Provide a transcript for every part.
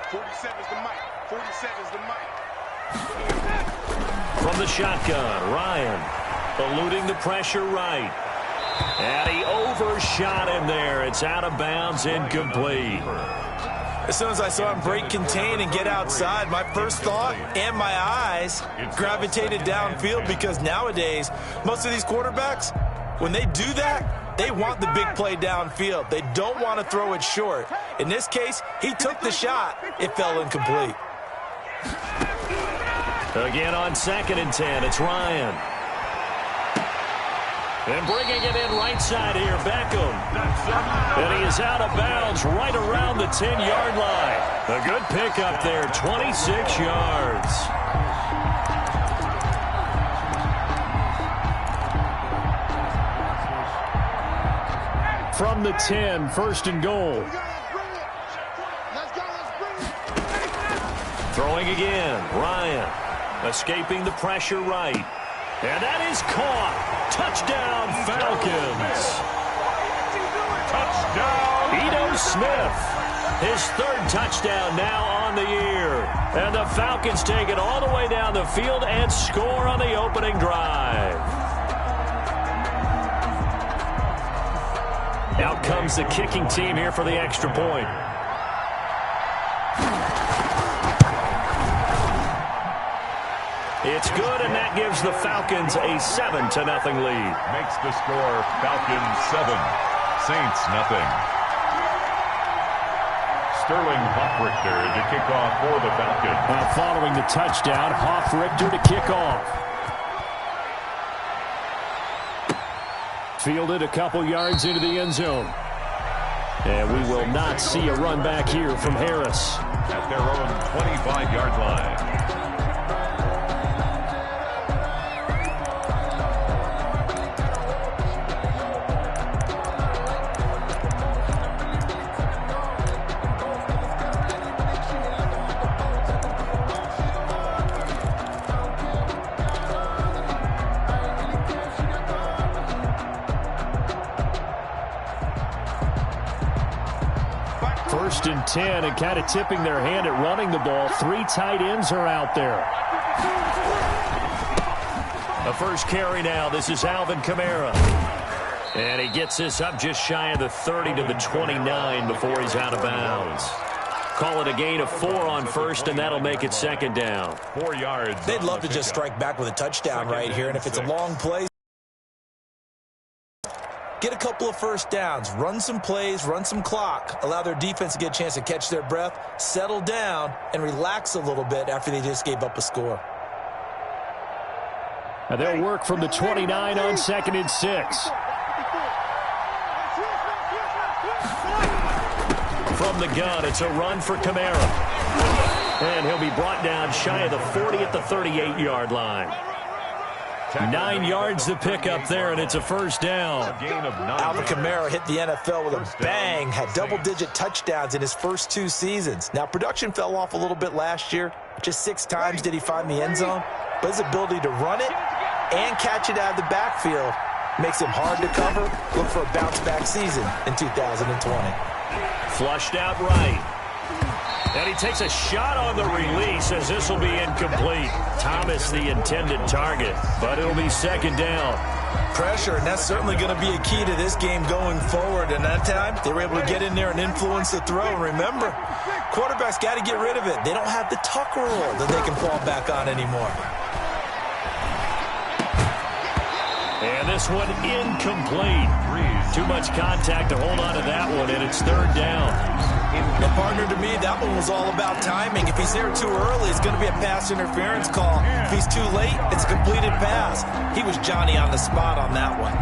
47's the mic. 47's the mic. From the shotgun, Ryan eluding the pressure right. And he overshot him there. It's out of bounds, incomplete. As soon as I saw him break contain and get outside, my first thought and my eyes gravitated downfield, because nowadays, most of these quarterbacks, when they do that, they want the big play downfield. They don't want to throw it short. In this case, he took the shot. It fell incomplete. Again on 2nd and 10, it's Ryan. And bringing it in right side here, Beckham. And he is out of bounds right around the 10-yard line. A good pickup there, 26 yards. From the 10, 1st and goal. Throwing again, Ryan. Escaping the pressure right. And that is caught. Touchdown, Falcons. Touchdown. Ito Smith. His 3rd touchdown now on the year. And the Falcons take it all the way down the field and score on the opening drive. Out comes the kicking team here for the extra point. It's good, and that gives the Falcons a 7-0 lead. Makes the score Falcons 7, Saints nothing. Sterling Hoffrichter to kick off for the Falcons. Now following the touchdown, Hoffrichter to kick off. Fielded a couple yards into the end zone. And we will not see a run back here from Harris. At their own 25-yard line. First and 10, and kind of tipping their hand at running the ball. 3 tight ends are out there. The first carry now. This is Alvin Kamara. And he gets this up just shy of the 30 to the 29 before he's out of bounds. Call it a gain of 4 on first, and that'll make it 2nd down. 4 yards. They'd love to just strike back with a touchdown right here, and if it's a long play, get a couple of first downs, run some plays, run some clock, allow their defense to get a chance to catch their breath, settle down, and relax a little bit after they just gave up a score. And they'll work from the 29 on 2nd and 6. From the gun, it's a run for Kamara. And he'll be brought down shy of the 40 at the 38-yard line. 9 yards to pick up there, and it's a first down. Alvin Kamara hit the NFL with a bang, had double-digit touchdowns in his first 2 seasons. Now, production fell off a little bit last year. Just 6 times did he find the end zone. But his ability to run it and catch it out of the backfield makes him hard to cover. Look for a bounce-back season in 2020. Flushed out right. And he takes a shot on the release as this will be incomplete. Thomas the intended target, but it'll be 2nd down. Pressure, and that's certainly going to be a key to this game going forward. And that time, they were able to get in there and influence the throw. And remember, quarterbacks got to get rid of it. They don't have the tuck rule that they can fall back on anymore. And this one incomplete. Too much contact to hold on to that one, and it's 3rd down. And partner, to me, that one was all about timing. If he's there too early, it's going to be a pass interference call. If he's too late, it's a completed pass. He was Johnny on the spot on that one.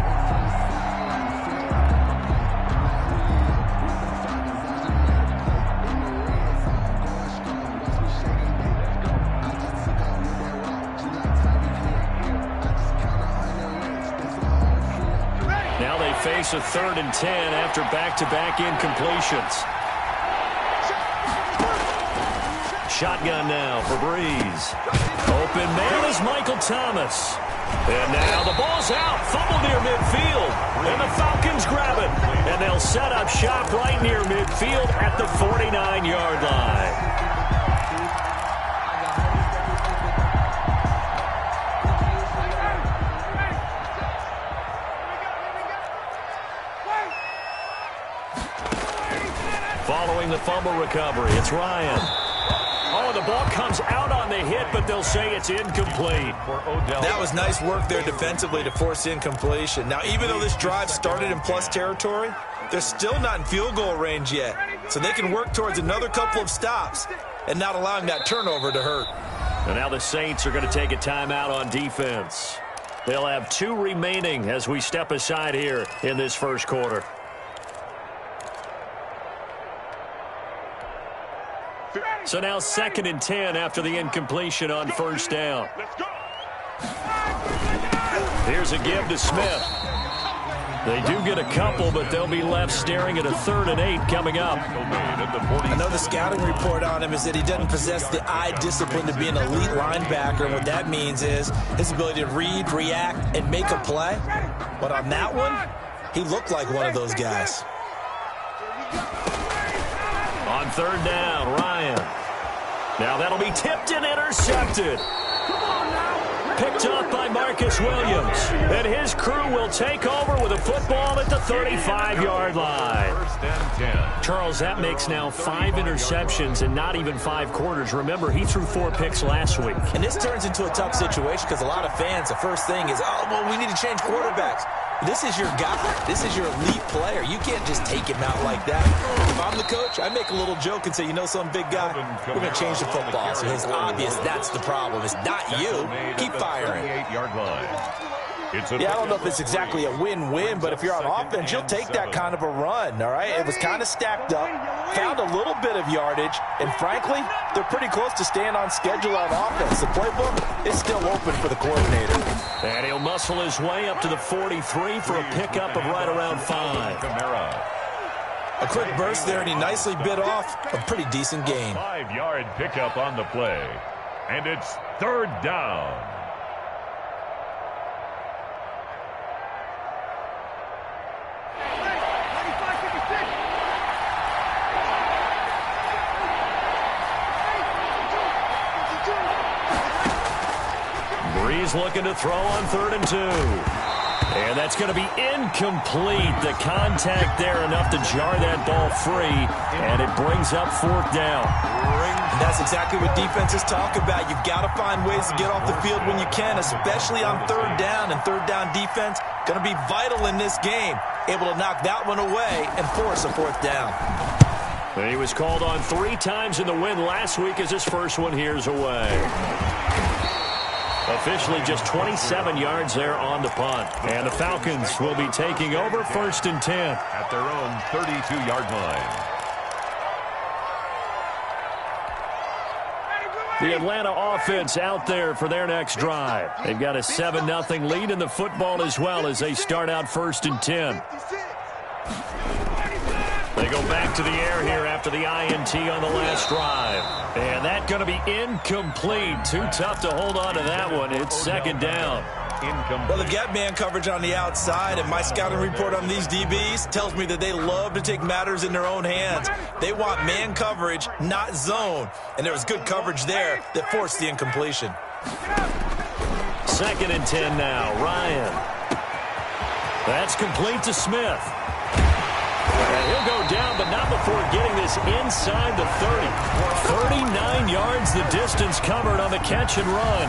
Now they face a 3rd and 10 after back-to-back incompletions. Shotgun now for Breeze. Open man is Michael Thomas. And now the ball's out. Fumble near midfield. And the Falcons grab it. And they'll set up shop right near midfield at the 49-yard line. fumble recovery. It's Ryan. Oh, the ball comes out on the hit, but they'll say it's incomplete. That was nice work there defensively to force incompletion. Now, even though this drive started in plus territory, they're still not in field goal range yet. So they can work towards another couple of stops and not allowing that turnover to hurt. And now the Saints are going to take a timeout on defense. They'll have 2 remaining as we step aside here in this first quarter. So now 2nd and 10 after the incompletion on first down. Here's a give to Smith. They do get a couple, but they'll be left staring at a 3rd and 8 coming up. I know the scouting report on him is that he doesn't possess the eye discipline to be an elite linebacker. And what that means is his ability to read, react, and make a play. But on that one, he looked like one of those guys. On 3rd down, Ryan. Now that'll be tipped and intercepted. Picked up by Marcus Williams. And his crew will take over with a football at the 35-yard line. Charles, that makes now 5 interceptions and not even 5 quarters. Remember, he threw 4 picks last week. And this turns into a tough situation because a lot of fans, the first thing is, oh, well, we need to change quarterbacks. This is your guy. This is your elite player. You can't just take him out like that. If I'm the coach, I make a little joke and say, you know, some big guy, we're going to change the football. So it's obvious that's the problem. It's not you. Keep firing. Yeah, I don't know if it's exactly a win-win, but if you're on offense, you'll take that kind of a run, all right? It was kind of stacked up, found a little bit of yardage, and frankly, they're pretty close to staying on schedule on offense. The playbook is still open for the coordinator. And he'll muscle his way up to the 43 for a pickup of right around 5. A quick burst there, and he nicely bit off a pretty decent gain. 5-yard pickup on the play, and it's 3rd down. Breeze looking to throw on 3rd and 2. And that's going to be incomplete. The contact there enough to jar that ball free, and it brings up 4th down. And that's exactly what defenses talk about. You've got to find ways to get off the field when you can, especially on 3rd down. And 3rd down defense going to be vital in this game, able to knock that one away and force a 4th down. And he was called on 3 times in the win last week as his first one here's away. Officially just 27 yards there on the punt. And the Falcons will be taking over 1st and 10. At their own 32-yard line. The Atlanta offense out there for their next drive. They've got a 7-0 lead in the football as well as they start out 1st and 10. They go back to the air here after the INT on the last drive. And that's going to be incomplete. Too tough to hold on to that one. It's 2nd down. Well, they've got man coverage on the outside, and my scouting report on these DBs tells me that they love to take matters in their own hands. They want man coverage, not zone. And there was good coverage there that forced the incompletion. 2nd and 10 now. Ryan. That's complete to Smith. And he'll go down, but not before getting this inside the 30. 39 yards the distance covered on the catch and run.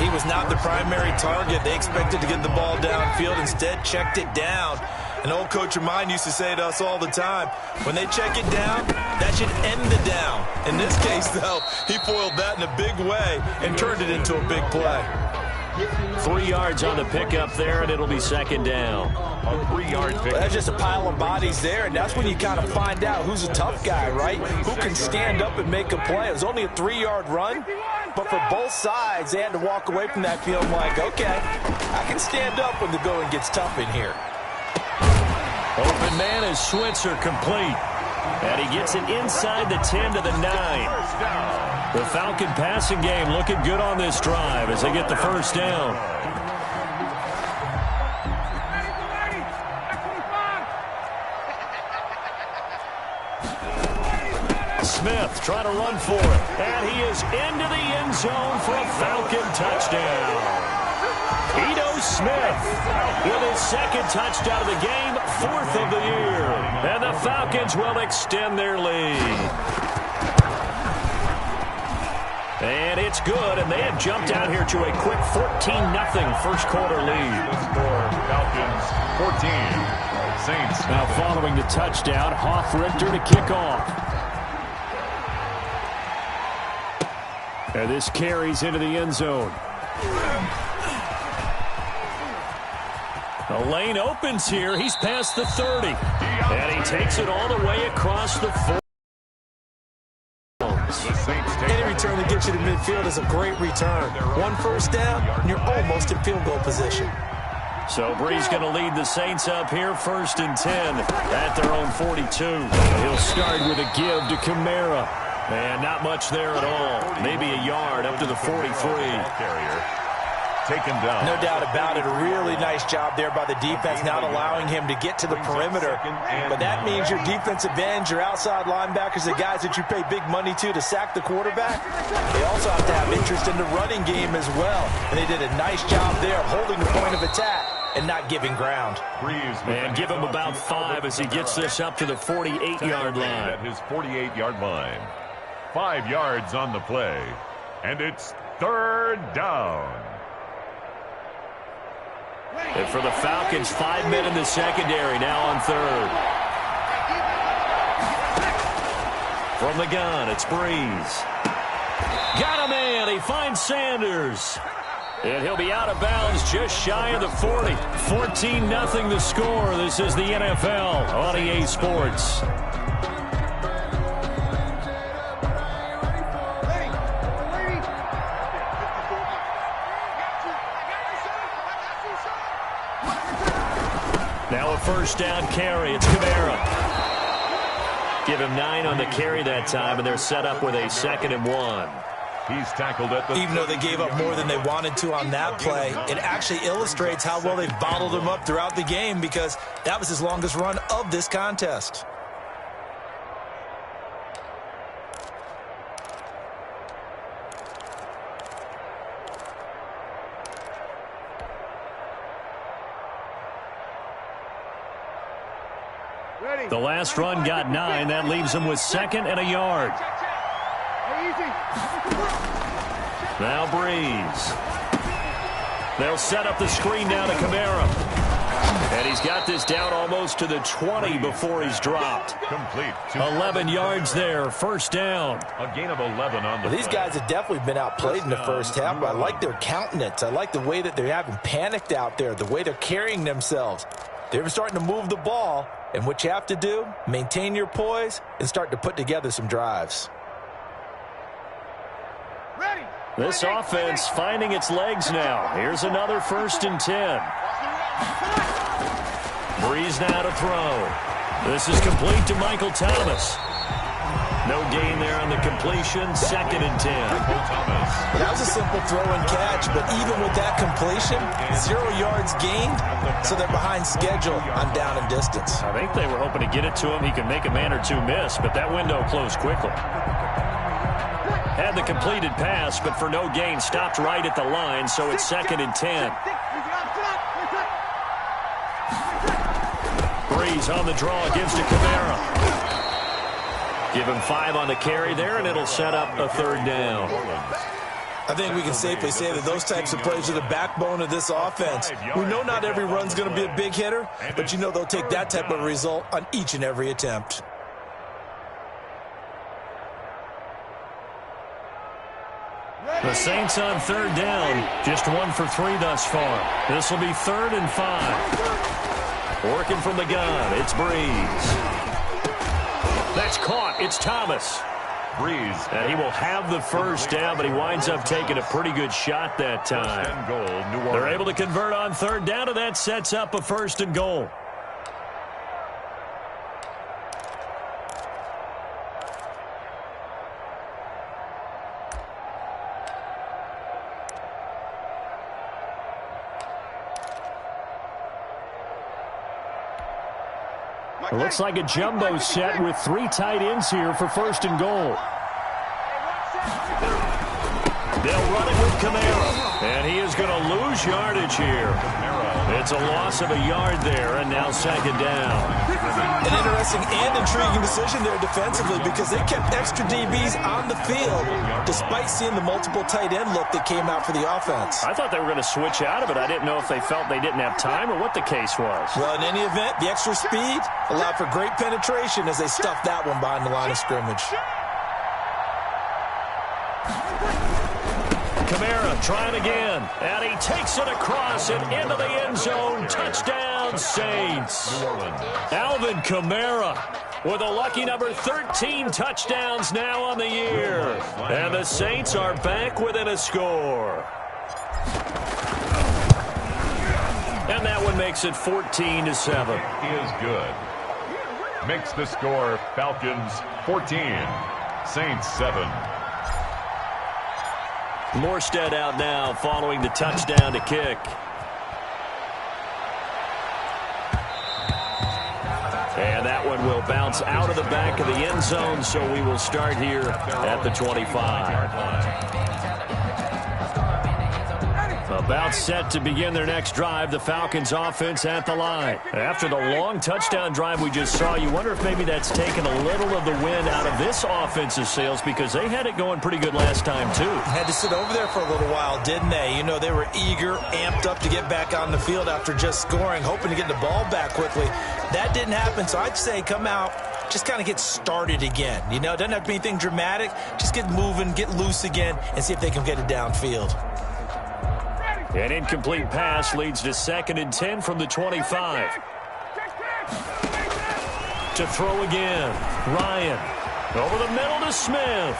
He was not the primary target. They expected to get the ball downfield. Instead, checked it down. An old coach of mine used to say to us all the time, when they check it down, that should end the down. In this case, though, he foiled that in a big way and turned it into a big play. 3 yards on the pickup there, and it'll be 2nd down. A 3-yard pickup. Well, that's just a pile of bodies there, and that's when you kind of find out who's a tough guy, right? Who can stand up and make a play. It was only a 3-yard run, but for both sides, they had to walk away from that field like, okay, I can stand up when the going gets tough in here. Open man is Switzer, complete. And he gets it inside the 10 to the 9. The Falcon passing game looking good on this drive as they get the 1st down. Smith trying to run for it. And he is into the end zone for a Falcon touchdown. Smith with his second touchdown of the game, 4th of the year. And the Falcons will extend their lead. And it's good, and they have jumped out here to a quick 14-0 first quarter lead. Falcons 14, Saints. Now following the touchdown, Hoff-Richter to kick off. And this carries into the end zone. The lane opens here. He's past the 30. And he takes it all the way across the 4. Any return that gets you to midfield is a great return. One first down, and you're almost in field goal position. So Brees going to lead the Saints up here, 1st and 10 at their own 42. He'll start with a give to Kamara. And not much there at all. Maybe a yard up to the 43. Taken down. No doubt about it. A really nice job there by the defense, not allowing him to get to the perimeter. But that means your defensive ends, your outside linebackers, the guys that you pay big money to sack the quarterback, they also have to have interest in the running game as well. And they did a nice job there of holding the point of attack and not giving ground. And give him about 5 as he gets this up to the 48-yard line. At his 48-yard line. 5 yards on the play. And it's 3rd down. And for the Falcons, 5 men in the secondary, now on 3rd. From the gun, it's Brees. Got a man. He finds Sanders. And he'll be out of bounds just shy of the 40. 14-0 the score. This is the NFL on EA Sports. Now a first down carry. It's Kamara. Give him 9 on the carry that time, and they're set up with a 2nd and 1. He's tackled at the... Even though they gave up more than they wanted to on that play, it actually illustrates how well they've bottled him up throughout the game, because that was his longest run of this contest. The last run got 9. That leaves him with 2nd and a yard. Now Brees. They'll set up the screen now to Kamara. And he's got this down almost to the 20 before he's dropped. Complete. 11 yards there, first down. A gain of 11 on the These guys have definitely been outplayed in the first half, but I like their countenance. I like the way that they're having panicked out there, the way they're carrying themselves. They're starting to move the ball, and what you have to do, maintain your poise and start to put together some drives. This offense finding its legs now. Here's another 1st and 10. Brees now to throw. This is complete to Michael Thomas. No gain there on the completion, 2nd and 10. That was a simple throw and catch, but even with that completion, 0 yards gained, so they're behind schedule on down and distance. I think they were hoping to get it to him. He could make a man or two miss, but that window closed quickly. Had the completed pass, but for no gain, stopped right at the line, so it's 2nd and 10. Brees on the draw, gives to Kamara. Give him 5 on the carry there, and it'll set up a 3rd down. I think we can safely say that those types of plays are the backbone of this offense. We know not every run's going to be a big hitter, but you know they'll take that type of result on each and every attempt. The Saints on 3rd down, just 1 for 3 thus far. This will be 3rd and 5. Working from the gun, it's Brees. That's caught. It's Thomas. Brees. And he will have the first down, but he winds up taking a pretty good shot that time. Goal, they're able to convert on 3rd down, and that sets up a 1st and goal. It looks like a jumbo set with 3 tight ends here for 1st and goal. They'll run it with Kamara. And he is going to lose yardage here. It's a loss of a yard there, and now second down. An interesting and intriguing decision there defensively because they kept extra DBs on the field despite seeing the multiple tight end look that came out for the offense. I thought they were going to switch out of it. I didn't know if they felt they didn't have time or what the case was. Well, in any event, the extra speed allowed for great penetration as they stuffed that one behind the line of scrimmage. Kamara trying again, and he takes it across and into the end zone. Touchdown, Saints. Alvin Kamara with a lucky number 13 touchdowns now on the year. And the Saints are back within a score. And that one makes it 14-7. He is good. Makes the score Falcons 14, Saints 7. Morstead out now following the touchdown to kick. And that one will bounce out of the back of the end zone, so we will start here at the 25. About set to begin their next drive, the Falcons offense at the line. After the long touchdown drive we just saw, you wonder if maybe that's taken a little of the wind out of this offensive sails because they had it going pretty good last time too. Had to sit over there for a little while, didn't they? You know, they were eager, amped up to get back on the field after just scoring, hoping to get the ball back quickly. That didn't happen, so I'd say come out, just kind of get started again. You know, it doesn't have to be anything dramatic. Just get moving, get loose again, and see if they can get it downfield. An incomplete pass leads to 2nd and 10 from the 25. To throw again. Ryan. Over the middle to Smith.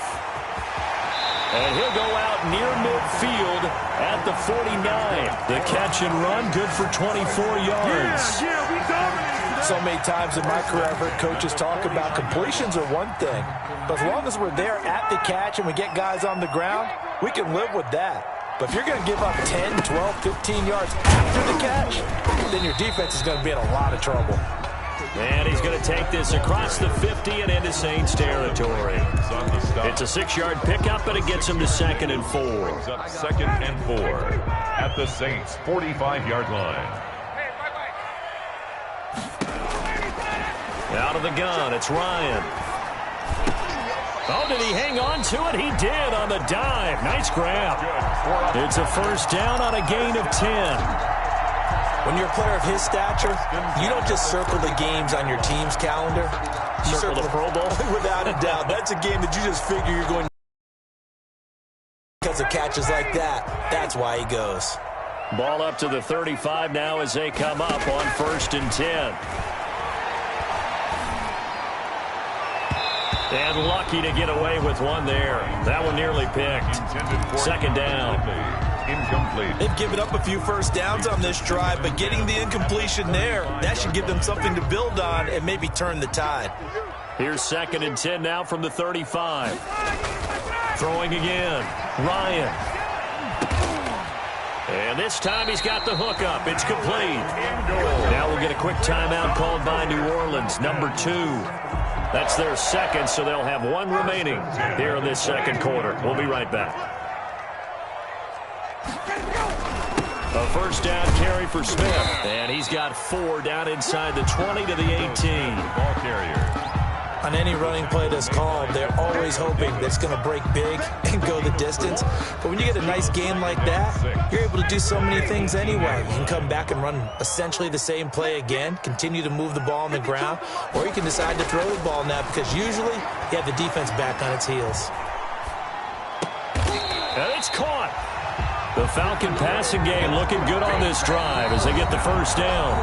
And he'll go out near midfield at the 49. The catch and run good for 24 yards. So many times in my career I've heard coaches talk about completions are one thing. But as long as we're there at the catch and we get guys on the ground, we can live with that. But if you're going to give up 10, 12, 15 yards after the catch, then your defense is going to be in a lot of trouble. And he's going to take this across the 50 and into Saints territory. It's a 6-yard pickup, but it gets him to 2nd and 4. Up 2nd and 4 at the Saints' 45-yard line. Out of the gun, it's Ryan. Oh, did he hang on to it? He did on the dive. Nice grab. It's a first down on a gain of 10. When you're a player of his stature, you don't just circle the games on your team's calendar. You Circle the Pro Bowl? Without a doubt. That's a game that you just figure you're going to because of catches like that. That's why he goes. Ball up to the 35 now as they come up on 1st and 10. And lucky to get away with one there. That one nearly picked. 2nd down. Incomplete. They've given up a few first downs on this drive, but getting the incompletion there, that should give them something to build on and maybe turn the tide. Here's 2nd and 10 now from the 35. Throwing again. Ryan. And this time he's got the hook up. It's complete. Now we'll get a quick timeout called by New Orleans, number 2. That's their 2nd, so they'll have 1 remaining here in this 2nd quarter. We'll be right back. A first down carry for Smith. And he's got 4 down inside the 20 to the 18. Ball carrier. On any running play that's called, they're always hoping that it's going to break big and go the distance. But when you get a nice game like that, you're able to do so many things anyway. You can come back and run essentially the same play again, continue to move the ball on the ground, or you can decide to throw the ball now because usually you have the defense back on its heels. And it's caught. The Falcon passing game looking good on this drive as they get the first down.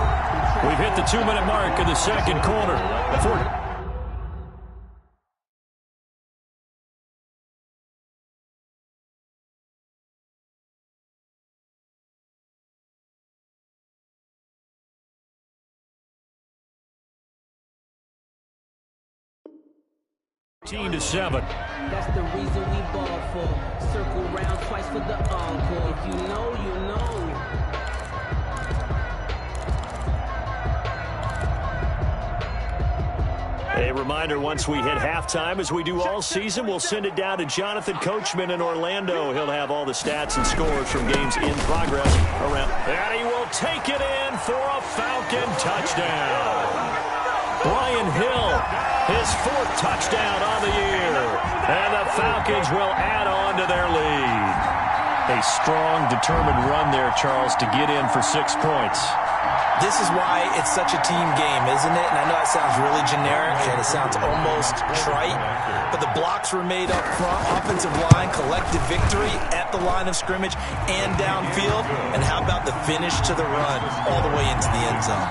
We've hit the 2-minute mark of the 2nd quarter. To 7. That's the reason we ball for. Circle round twice for the encore. If you know, you know. A reminder, once we hit halftime, as we do all season, we'll send it down to Jonathan Coachman in Orlando. He'll have all the stats and scores from games in progress around. And he will take it in for a Falcon touchdown. Brian Hill, his 4th touchdown on the year. And the Falcons will add on to their lead. A strong, determined run there, Charles, to get in for 6 points. This is why it's such a team game, isn't it? And I know it sounds really generic and it sounds almost trite, but the blocks were made up front, offensive line, collective victory at the line of scrimmage and downfield. And how about the finish to the run all the way into the end zone?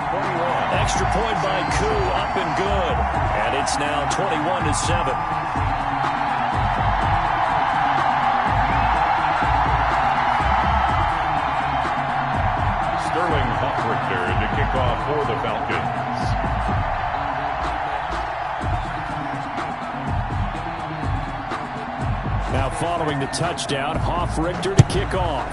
Extra point by Koo, up and good. And it's now 21-7. To kick off for the Falcons. Now following the touchdown, Hoff-Richter to kick off.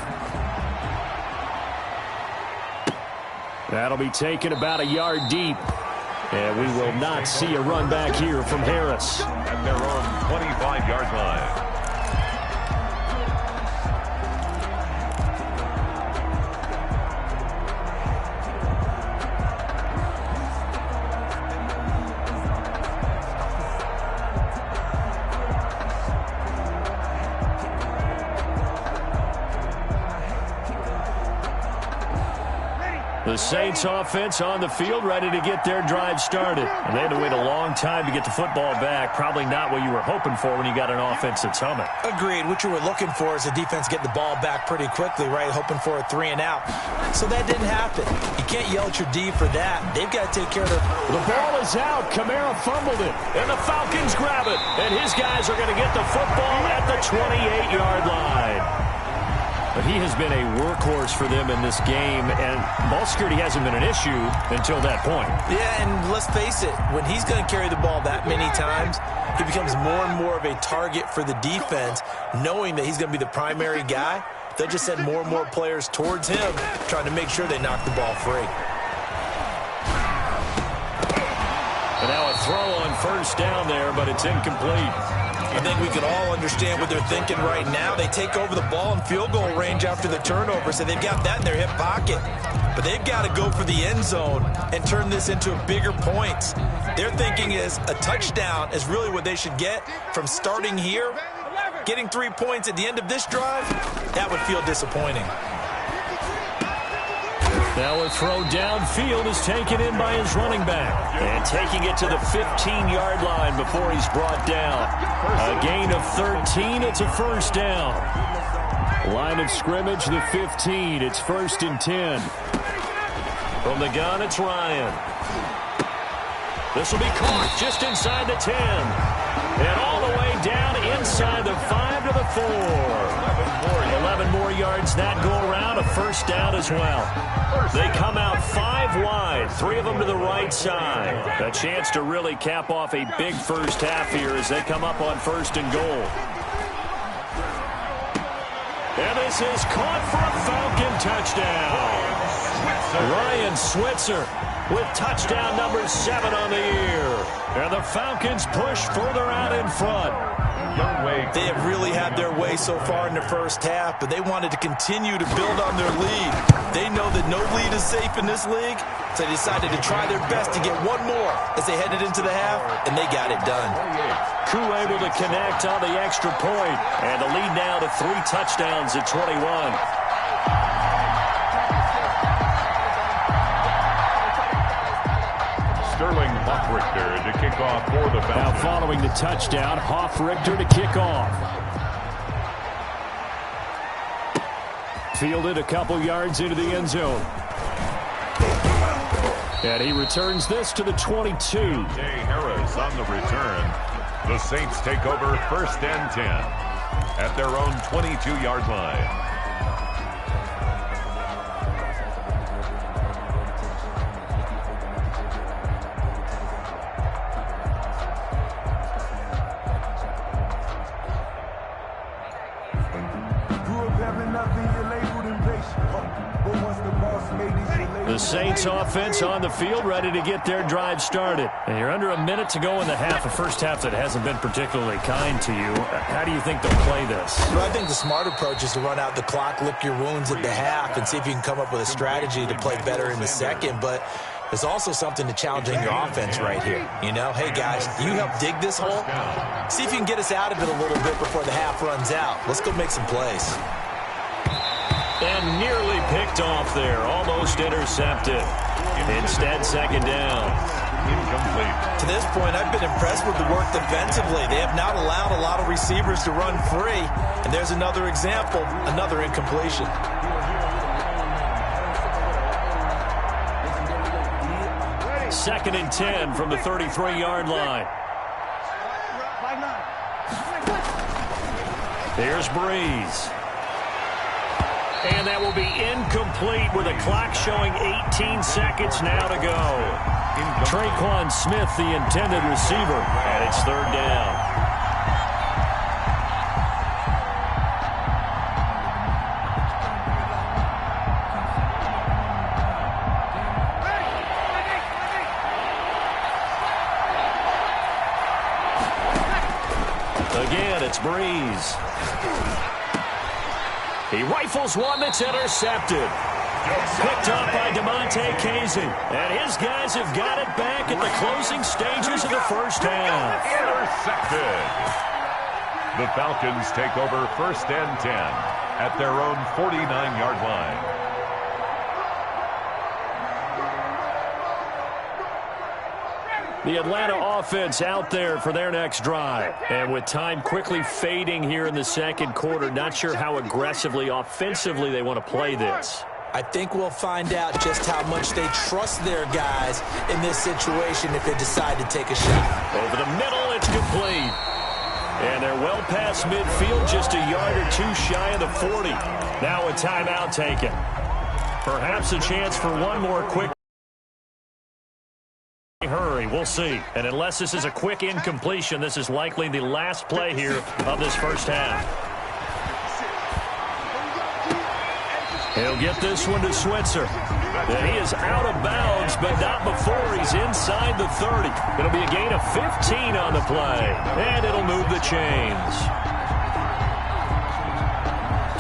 That'll be taken about a yard deep. And we will not see a run back here from Harris. At their own 25-yard line. The Saints offense on the field, ready to get their drive started. And they had to wait a long time to get the football back. Probably not what you were hoping for when you got an offense that's humming. Agreed. What you were looking for is the defense get the ball back pretty quickly, right? Hoping for a 3 and out. So that didn't happen. You can't yell at your D for that. They've got to take care of their... The ball is out. Kamara fumbled it. And the Falcons grab it. And his guys are going to get the football at the 28-yard line. But he has been a workhorse for them in this game, and ball security hasn't been an issue until that point. Yeah, and let's face it, when he's going to carry the ball that many times, he becomes more and more of a target for the defense, knowing that he's going to be the primary guy. They'll just send more and more players towards him, trying to make sure they knock the ball free. And now a throw on first down there, but it's incomplete. I think we can all understand what they're thinking right now. They take over the ball in field goal range after the turnover, so they've got that in their hip pocket. But they've got to go for the end zone and turn this into bigger points. Their thinking is a touchdown is really what they should get from starting here. Getting 3 points at the end of this drive, that would feel disappointing. Now a throw downfield is taken in by his running back. And taking it to the 15-yard line before he's brought down. A gain of 13, it's a first down. Line of scrimmage, the 15. It's 1st and 10. From the gun, it's Ryan. This will be caught just inside the 10. And all the way down inside the 5 to the 4. 11 more yards that go around, a first down as well. They come out 5 wide, 3 of them to the right side. A chance to really cap off a big first half here as they come up on 1st and goal. And this is caught for a Falcon touchdown. Ryan Switzer with touchdown number 7 on the year. And the Falcons push further out in front. They have really had their way so far in the first half, but they wanted to continue to build on their lead. They know that no lead is safe in this league, so they decided to try their best to get one more as they headed into the half, and they got it done. Koo able to connect on the extra point, and the lead now to 3 touchdowns at 21. Sterling Hoff-Richter to kick off for the Falcons. Now following the touchdown, Hoff-Richter to kick off. Fielded a couple yards into the end zone. And he returns this to the 22. Jay Harris on the return. The Saints take over 1st and 10 at their own 22-yard line. Grew up having nothing, you're labeled impatient. But once the boss The Saints offense on the field, ready to get their drive started. And you're under a minute to go in the half, a first half that hasn't been particularly kind to you. How do you think they'll play this? Well, I think the smart approach is to run out the clock, lick your wounds at the half, and see if you can come up with a strategy to play better in the second. But there's also something to challenging your offense right here. You know, hey, guys, you help dig this hole. See if you can get us out of it a little bit before the half runs out. Let's go make some plays. And nearly picked off there, almost intercepted. Instead, second down. Incomplete. To this point, I've been impressed with the work defensively. They have not allowed a lot of receivers to run free. And there's another example, another incompletion. Second and 10 from the 33-yard line. Here's Breeze. And that will be incomplete with a clock showing 18 seconds now to go. Traquan Smith, the intended receiver, and it's third down. Again, it's Breeze. He rifles one that's intercepted. Picked up by DeMonte-Casey. And his guys have got it back at the closing stages of the first half. Intercepted. The Falcons take over first and 10 at their own 49-yard line. The Atlanta offense out there for their next drive. And with time quickly fading here in the second quarter, not sure how aggressively, offensively they want to play this. I think we'll find out just how much they trust their guys in this situation if they decide to take a shot. Over the middle, it's complete. And they're well past midfield, just a yard or two shy of the 40. Now a timeout taken. Perhaps a chance for one more quick hurry. We'll see. And unless this is a quick incompletion, this is likely the last play here of this first half. He'll get this one to Switzer. And he is out of bounds, but not before he's inside the 30. It'll be a gain of 15 on the play. And it'll move the chains.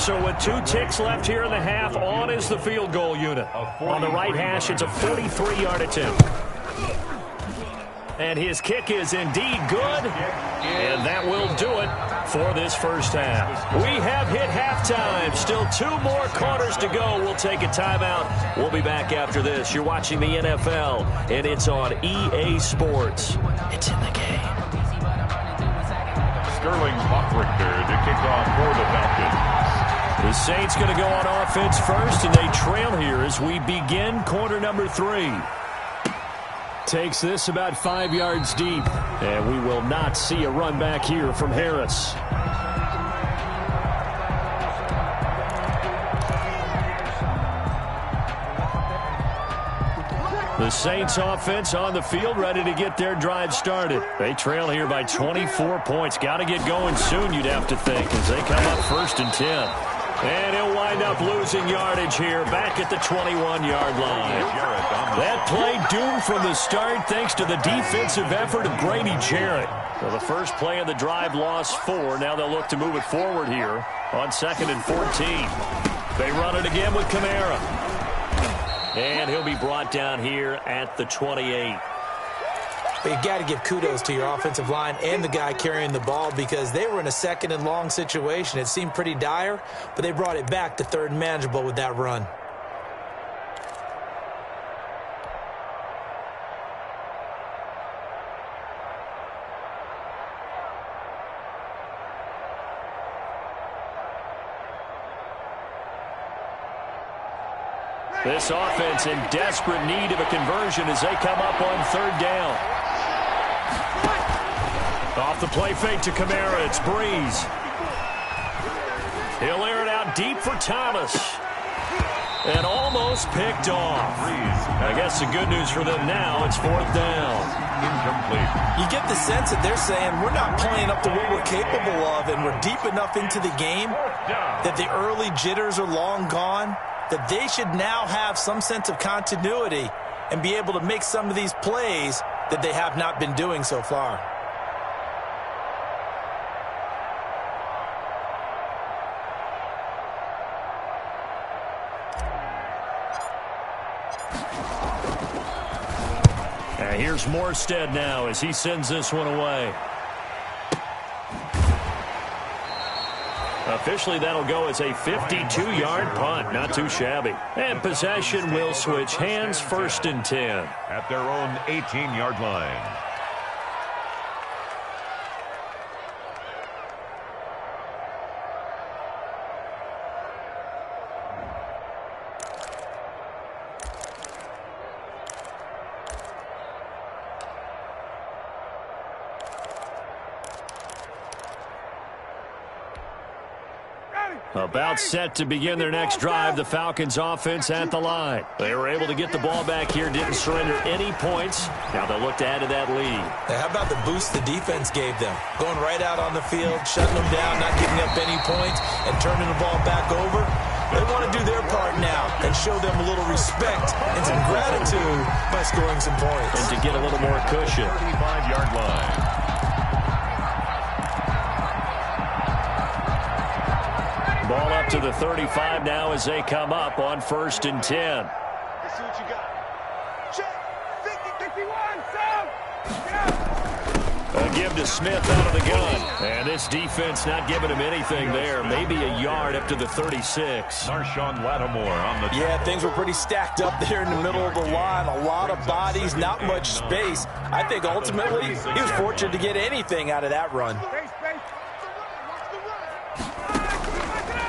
So with 2 ticks left here in the half, on is the field goal unit. On the right hash, it's a 43-yard attempt. And his kick is indeed good. And that will do it for this first half. We have hit halftime. Still 2 more quarters to go. We'll take a timeout. We'll be back after this. You're watching the NFL, and it's on EA Sports. It's in the game. Sterling Hoffrichter to kick off for the Falcons. The Saints going to go on offense first, and they trail here as we begin quarter number 3. Takes this about 5 yards deep, and we will not see a run back here from Harris. The Saints offense on the field, ready to get their drive started. They trail here by 24 points. Got to get going soon, you'd have to think, as they come up first and 10. And he'll wind up losing yardage here back at the 21-yard line. That play doomed from the start thanks to the defensive effort of Grady Jarrett. So the first play of the drive lost 4. Now they'll look to move it forward here on 2nd and 14. They run it again with Kamara. And he'll be brought down here at the 28. But you got to give kudos to your offensive line and the guy carrying the ball because they were in a 2nd and long situation. It seemed pretty dire, but they brought it back to 3rd and manageable with that run. This offense in desperate need of a conversion as they come up on 3rd down. Off the play fake to Kamara, it's Breeze. He'll air it out deep for Thomas. And almost picked off. I guess the good news for them now, it's 4th down. Incomplete. You get the sense that they're saying we're not playing up to what we're capable of, and we're deep enough into the game that the early jitters are long gone. that they should now have some sense of continuity and be able to make some of these plays that they have not been doing so far. Here's Morstead now as he sends this one away. Officially, that'll go as a 52-yard punt. Not too shabby. And possession will switch hands, 1st and 10. At their own 18-yard line. About set to begin their next drive, the Falcons offense at the line. They were able to get the ball back here, didn't surrender any points. Now they'll look to add to that lead. How about the boost the defense gave them? Going right out on the field, shutting them down, not giving up any points, and turning the ball back over. They want to do their part now and show them a little respect and some gratitude by scoring some points. And to get a little more cushion. 35-yard line. Ball up to the 35 now as they come up on 1st and 10. Let's see what you got. Check. 50, 51, 7. A give to Smith out of the gun. And this defense not giving him anything there. Maybe a yard up to the 36. Marshawn Lattimore on the... Yeah, things were pretty stacked up there in the middle of the line. A lot of bodies, not much space. I think ultimately he was fortunate to get anything out of that run.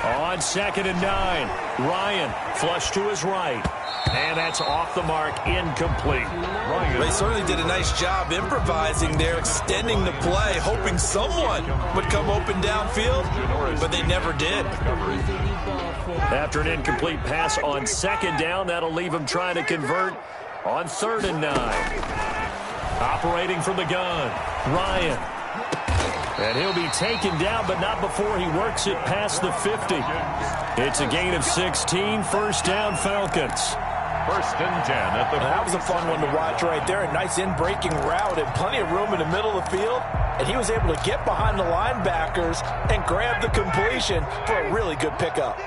On 2nd and 9, Ryan flush to his right. And that's off the mark, incomplete. They certainly did a nice job improvising there, extending the play, hoping someone would come open downfield, but they never did. After an incomplete pass on 2nd down, that'll leave him trying to convert on 3rd and 9. Operating from the gun, Ryan. And he'll be taken down, but not before he works it past the 50. It's a gain of 16, 1st down Falcons. 1st and 10 at the... That was a fun one to watch right there. A nice in-breaking route and plenty of room in the middle of the field. And he was able to get behind the linebackers and grab the completion for a really good pickup.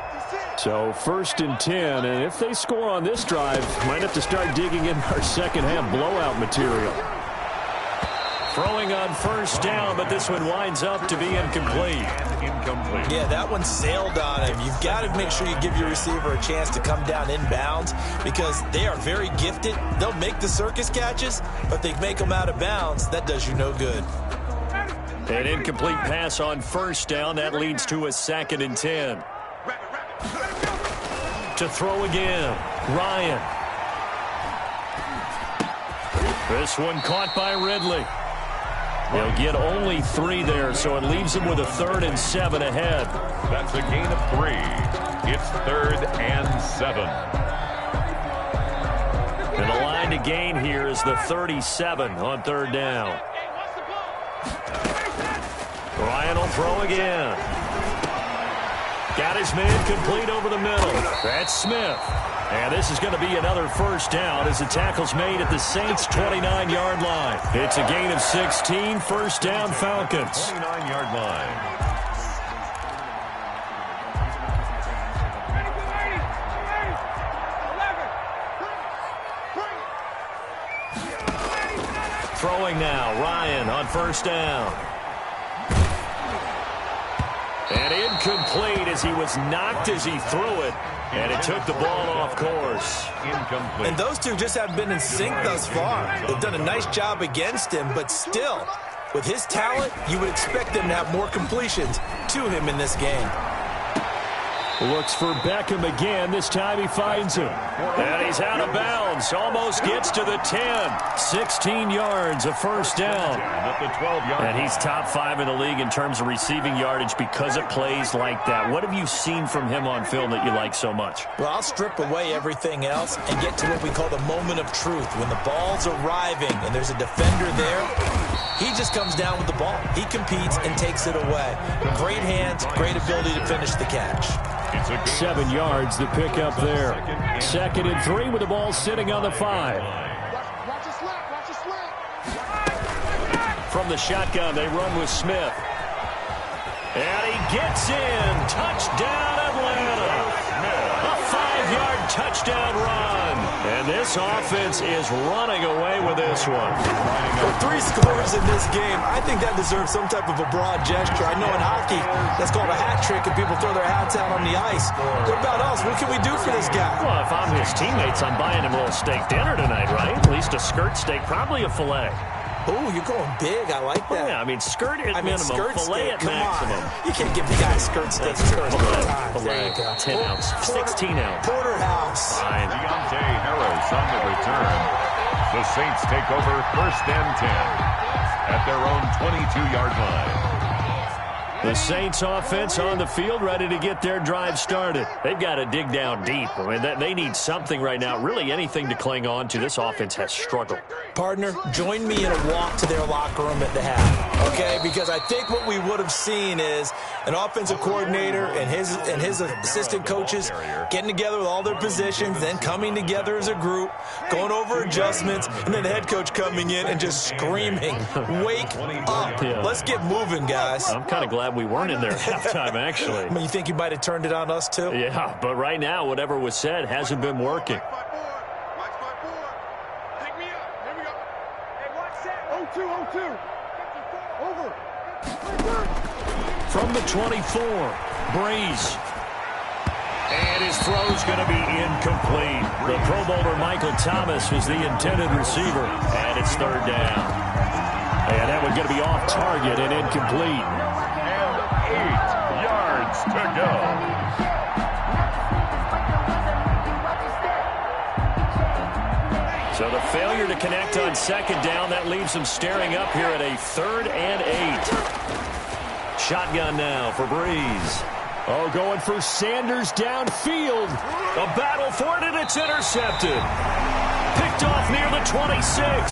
So 1st and 10, and if they score on this drive, might have to start digging in our second half blowout material. Throwing on 1st down, but this one winds up to be incomplete. Yeah, that one sailed on him. You've got to make sure you give your receiver a chance to come down inbounds because they are very gifted. They'll make the circus catches, but they make them out of bounds. That does you no good. An incomplete pass on 1st down. That leads to a 2nd and 10. To throw again, Ryan. This one caught by Ridley. He'll get only 3 there, so it leaves him with a 3rd and 7 ahead. That's a gain of 3. It's 3rd and 7. And the line to gain here is the 37 on 3rd down. Ryan will throw again. Got his man complete over the middle. That's Smith. And this is going to be another 1st down as the tackle's made at the Saints' 29-yard line. It's a gain of 16, 1st down Falcons. 29-yard line. Throwing now, Ryan on 1st down. And incomplete as he was knocked as he threw it. And it took the ball off course. Incomplete. And those two just haven't been in sync thus far. They've done a nice job against him, but still, with his talent, you would expect them to have more completions to him in this game. Looks for Beckham again. This time he finds him. And he's out of bounds. Almost gets to the 10. 16 yards, a 1st down. At the 12-yard line. And he's top 5 in the league in terms of receiving yardage because of plays like that. What have you seen from him on film that you like so much? Well, I'll strip away everything else and get to what we call the moment of truth. When the ball's arriving and there's a defender there, He just comes down with the ball. He competes and takes it away. Great hands, great ability to finish the catch. 7 yards the pick up there. 2nd and 3 with the ball sitting on the 5. From the shotgun, they run with Smith. And he gets in. Touchdown, Atlanta. A 5-yard touchdown run. And this offense is running away with this one. With 3 scores in this game, I think that deserves some type of a broad gesture. I know in hockey, that's called a hat trick, and people throw their hats out on the ice. What about us? What can we do for this guy? Well, if I'm his teammates, I'm buying him a little steak dinner tonight, right? At least a skirt steak, probably a filet. Oh, you're going big. I like that. Yeah, I mean, skirt at minimum, filet at maximum. You can't give the guy a skirt steak. Filet, 10 ounce, 16 ounce. Porterhouse. Fine. Deontay Harris on the return. The Saints take over 1st and 10 at their own 22-yard line. The Saints offense on the field, ready to get their drive started. They've got to dig down deep. I mean, they need something right now, really anything to cling on to. This offense has struggled. Partner, join me in a walk to their locker room at the half, okay? Because I think what we would have seen is an offensive coordinator and his assistant coaches getting together with all their positions, then coming together as a group, going over adjustments, and then the head coach coming in and just screaming, "Wake up. Yeah. Let's get moving, guys." I'm kind of glad we weren't in there at halftime, actually. I mean, you think you might have turned it on us, too? Yeah, but right now, whatever was said hasn't been working. From the 24, Breeze. And his throw's going to be incomplete. The Pro Bowler Michael Thomas was the intended receiver, and it's 3rd down. And that one's going to be off target and incomplete. And 8 yards to go. So the failure to connect on 2nd down, that leaves them staring up here at a 3rd and 8. Shotgun now for Breeze. Oh, going for Sanders downfield. A battle for it, and it's intercepted. Picked off near the 26.